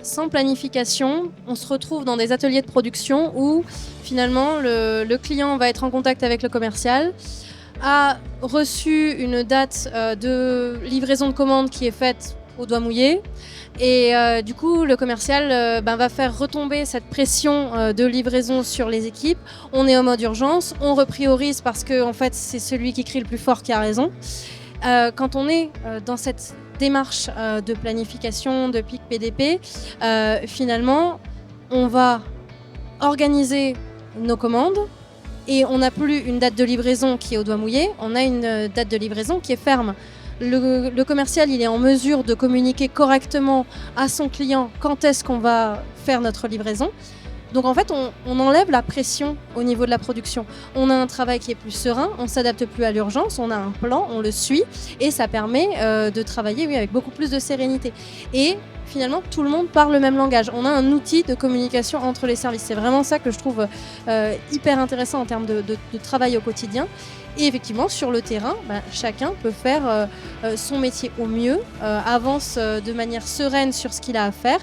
sans planification, on se retrouve dans des ateliers de production où finalement le client va être en contact avec le commercial, a reçu une date de livraison de commande qui est faite au doigt mouillé. Et du coup, le commercial va faire retomber cette pression de livraison sur les équipes. On est en mode urgence, on repriorise parce que en fait, c'est celui qui crie le plus fort qui a raison. Quand on est dans cette démarche de planification, de pic PDP, finalement, on va organiser nos commandes et on n'a plus une date de livraison qui est au doigt mouillé, on a une date de livraison qui est ferme. Le commercial, il est en mesure de communiquer correctement à son client quand est-ce qu'on va faire notre livraison. Donc en fait, on enlève la pression au niveau de la production. On a un travail qui est plus serein, on ne s'adapte plus à l'urgence, on a un plan, on le suit et ça permet de travailler avec beaucoup plus de sérénité. Et finalement, tout le monde parle le même langage. On a un outil de communication entre les services. C'est vraiment ça que je trouve hyper intéressant en termes de travail au quotidien. Et effectivement, sur le terrain, chacun peut faire son métier au mieux, avance de manière sereine sur ce qu'il a à faire.